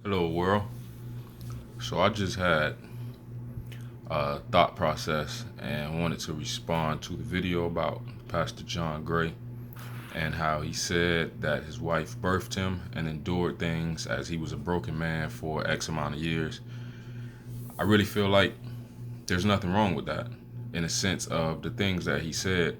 Hello, world. So I just had a thought process and wanted to respond to the video about Pastor John Gray and how he said that his wife birthed him and endured things as he was a broken man for X amount of years. I really feel like there's nothing wrong with that in a sense of the things that he said.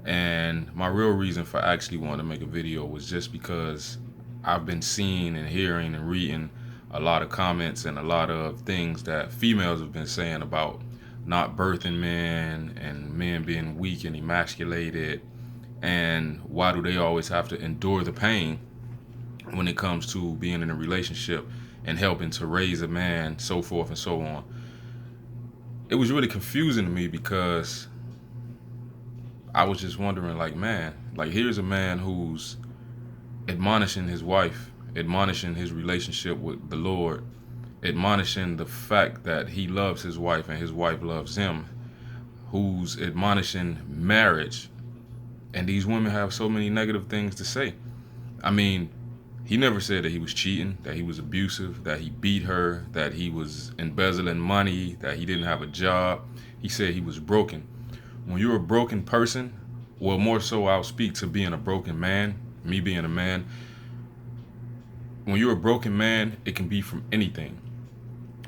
And my real reason for actually wanting to make a video was just because I've been seeing and hearing and reading a lot of comments and a lot of things that females have been saying about not birthing men and men being weak and emasculated, and why do they always have to endure the pain when it comes to being in a relationship and helping to raise a man, so forth and so on. It was really confusing to me because I was just wondering, like, man, like, here's a man who's admonishing his wife, admonishing his relationship with the Lord, admonishing the fact that he loves his wife and his wife loves him, who's admonishing marriage. And these women have so many negative things to say. I mean, he never said that he was cheating, that he was abusive, that he beat her, that he was embezzling money, that he didn't have a job. He said he was broken. When you're a broken person, well, more so I'll speak to being a broken man, me being a man. When you're a broken man, it can be from anything.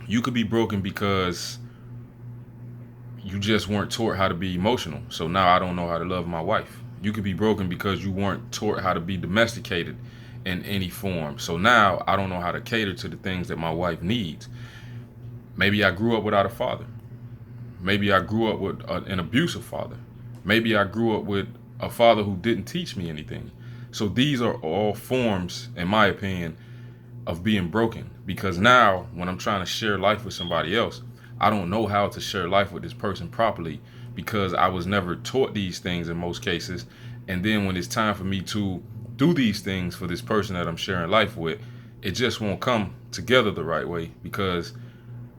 You could be broken because you just weren't taught how to be emotional. So now I don't know how to love my wife. You could be broken because you weren't taught how to be domesticated in any form. So now I don't know how to cater to the things that my wife needs. Maybe I grew up without a father. Maybe I grew up with an abusive father. Maybe I grew up with a father who didn't teach me anything. So these are all forms, in my opinion, of being broken. Because now when I'm trying to share life with somebody else, I don't know how to share life with this person properly because I was never taught these things in most cases. And then when it's time for me to do these things for this person that I'm sharing life with, it just won't come together the right way because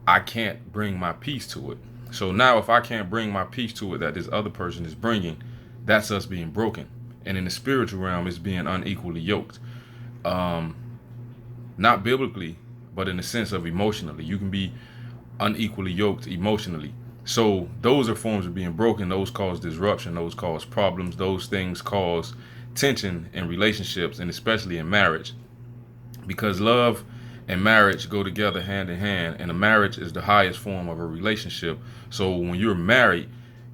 I can't bring my peace to it. So now if I can't bring my peace to it that this other person is bringing, that's us being broken. And in the spiritual realm, it's being unequally yoked. Um, Not biblically, but in the sense of emotionally. You can be unequally yoked emotionally. So those are forms of being broken. Those cause disruption. Those cause problems. Those things cause tension in relationships and especially in marriage. Because love and marriage go together hand in hand, and a marriage is the highest form of a relationship. So when you're married,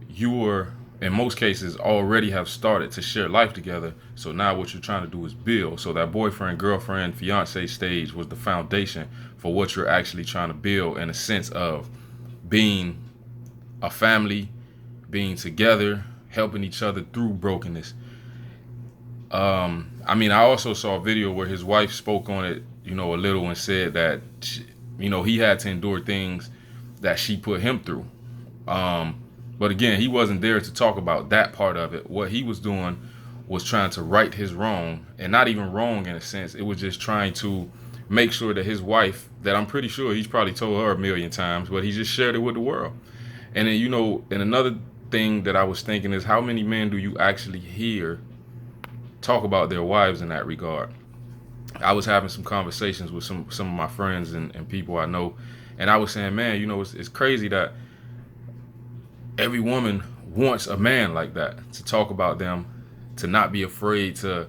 you are in most cases already have started to share life together. So now what you're trying to do is build. So that boyfriend, girlfriend, fiance stage was the foundation for what you're actually trying to build in a sense of being a family, being together, helping each other through brokenness. I mean, I also saw a video where his wife spoke on it, a little and said that, he had to endure things that she put him through. But again, he wasn't there to talk about that part of it. What he was doing was trying to right his wrong, and not even wrong in a sense. It was just trying to make sure that his wife, that I'm pretty sure he's probably told her a million times, but he just shared it with the world. And then, and another thing that I was thinking is how many men do you actually hear talk about their wives in that regard? I was having some conversations with some of my friends and people I know, and I was saying, man, it's crazy that every woman wants a man like that to talk about them, to not be afraid to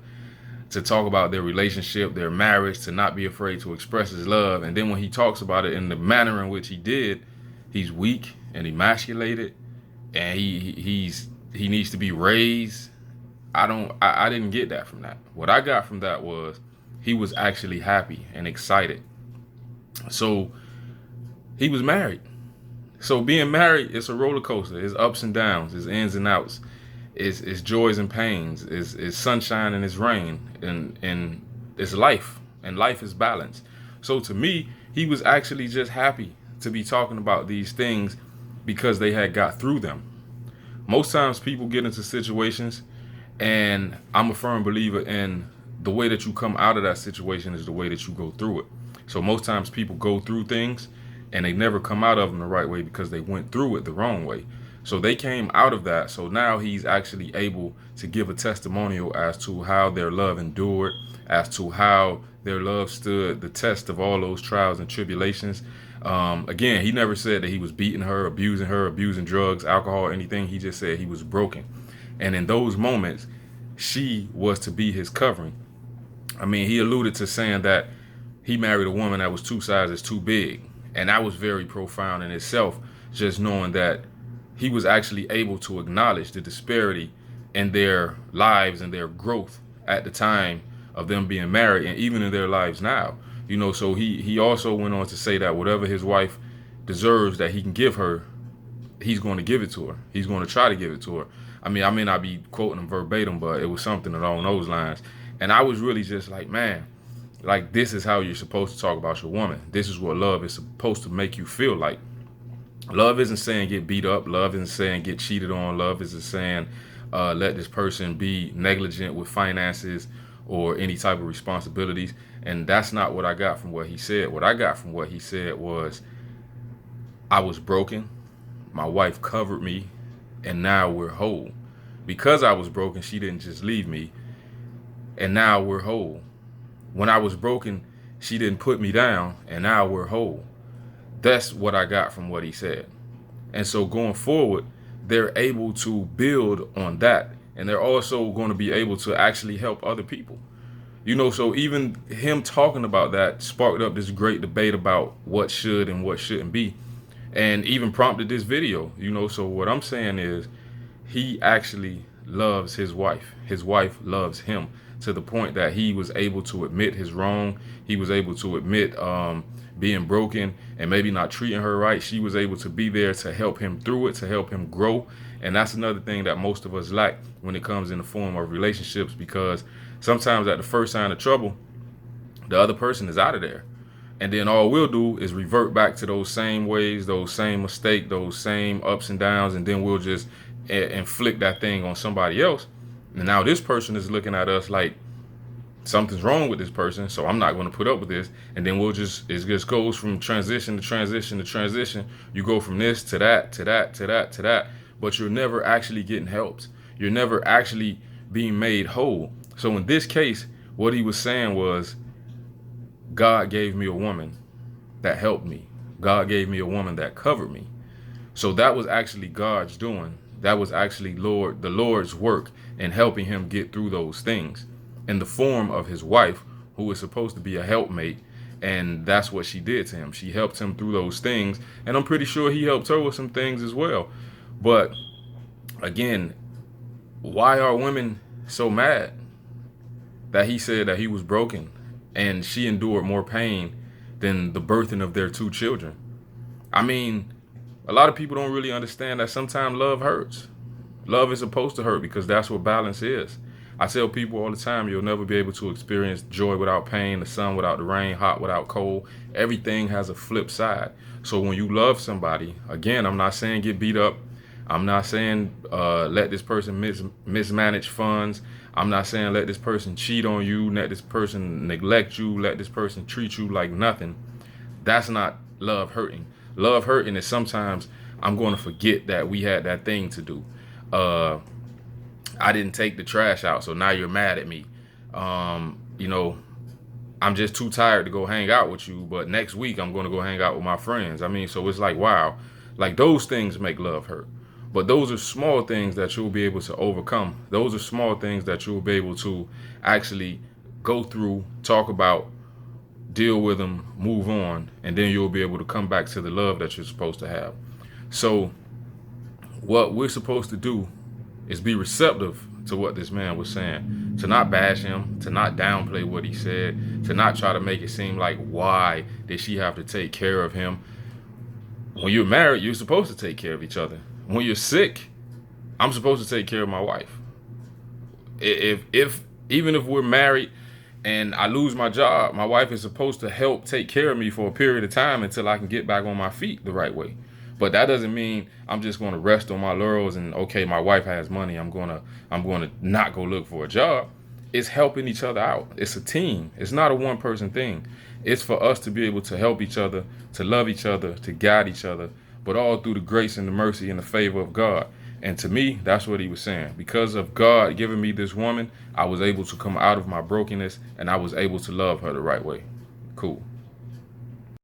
talk about their relationship, their marriage, to not be afraid to express his love. And then when he talks about it in the manner in which he did, he's weak and emasculated, and he needs to be raised. I didn't get that from that. What I got from that was he was actually happy and excited. So he was married. So being married, it's a roller coaster. It's ups and downs. It's ins and outs. It's joys and pains. It's sunshine and it's rain. And it's life. And life is balance. So to me, he was actually just happy to be talking about these things because they had got through them. Most times people get into situations, and I'm a firm believer in the way that you come out of that situation is the way that you go through it. So most times people go through things and they never come out of them the right way because they went through it the wrong way. So they came out of that. So now he's actually able to give a testimonial as to how their love endured, as to how Their love stood the test of all those trials and tribulations. Again, he never said that he was beating her, abusing drugs, alcohol, anything. He just said he was broken. And in those moments, she was to be his covering. I mean, he alluded to saying that he married a woman that was two sizes too big. And that was very profound in itself, just knowing that he was actually able to acknowledge the disparity in their lives and their growth at the time of them being married, and even in their lives now. So he also went on to say that whatever his wife deserves that he can give her, he's going to give it to her. He's going to try to give it to her. I mean, I may not be quoting him verbatim, but it was something along those lines. And I was really just like, man, like, this is how you're supposed to talk about your woman. This is what love is supposed to make you feel like. Love isn't saying get beat up. Love isn't saying get cheated on. Love isn't saying let this person be negligent with finances or any type of responsibilities. And that's not what I got from what he said. What I got from what he said was, I was broken. My wife covered me, and now we're whole. Because I was broken, she didn't just leave me, and now we're whole. When I was broken, she didn't put me down, and now we're whole. That's what I got from what he said. And so going forward, they're able to build on that. And they're also going to be able to actually help other people. So even him talking about that sparked up this great debate about what should and what shouldn't be. And even prompted this video. So what I'm saying is, he actually loves his wife. His wife loves him, to the point that he was able to admit his wrong. He was able to admit being broken and maybe not treating her right. She was able to be there to help him through it, to help him grow. And that's another thing that most of us lack when it comes in the form of relationships, because sometimes at the first sign of trouble, the other person is out of there. And then all we'll do is revert back to those same ways, those same mistakes, those same ups and downs. And then we'll just inflict that thing on somebody else. And now this person is looking at us like something's wrong with this person, so I'm not going to put up with this. And then it just goes from transition to transition to transition. You go from this to that, to that, to that, to that, but you're never actually getting helped. You're never actually being made whole. So in this case, what he was saying was, God gave me a woman that helped me. God gave me a woman that covered me. So that was actually God's doing. That was actually the Lord's work in helping him get through those things, in the form of his wife, who was supposed to be a helpmate. And that's what she did to him. She helped him through those things. And I'm pretty sure he helped her with some things as well. But again, why are women so mad that he said that he was broken and she endured more pain than the birthing of their two children? I mean, a lot of people don't really understand that sometimes love hurts. Love is supposed to hurt, because that's what balance is. I tell people all the time, you'll never be able to experience joy without pain, the sun without the rain, hot without cold. Everything has a flip side. So when you love somebody, again, I'm not saying get beat up. I'm not saying let this person mismanage funds. I'm not saying let this person cheat on you, let this person neglect you, let this person treat you like nothing. That's not love hurting. Love hurting is sometimes I'm going to forget that we had that thing to do. I didn't take the trash out, so now you're mad at me. I'm just too tired to go hang out with you, but next week I'm going to go hang out with my friends. I mean, so it's like, wow, like those things make love hurt. But those are small things that you'll be able to overcome. Those are small things that you'll be able to actually go through, talk about, deal with them, move on, and then you'll be able to come back to the love that you're supposed to have. So what we're supposed to do is be receptive to what this man was saying, to not bash him, to not downplay what he said, to not try to make it seem like, why did she have to take care of him? When you're married, you're supposed to take care of each other. When you're sick, I'm supposed to take care of my wife. Even if we're married and I lose my job, my wife is supposed to help take care of me for a period of time until I can get back on my feet the right way. But that doesn't mean I'm just going to rest on my laurels and, okay, my wife has money, I'm going to not go look for a job. It's helping each other out. It's a team. It's not a one-person thing. It's for us to be able to help each other, to love each other, to guide each other, but all through the grace and the mercy and the favor of God. And to me, that's what he was saying. Because of God giving me this woman, I was able to come out of my brokenness and I was able to love her the right way. Cool.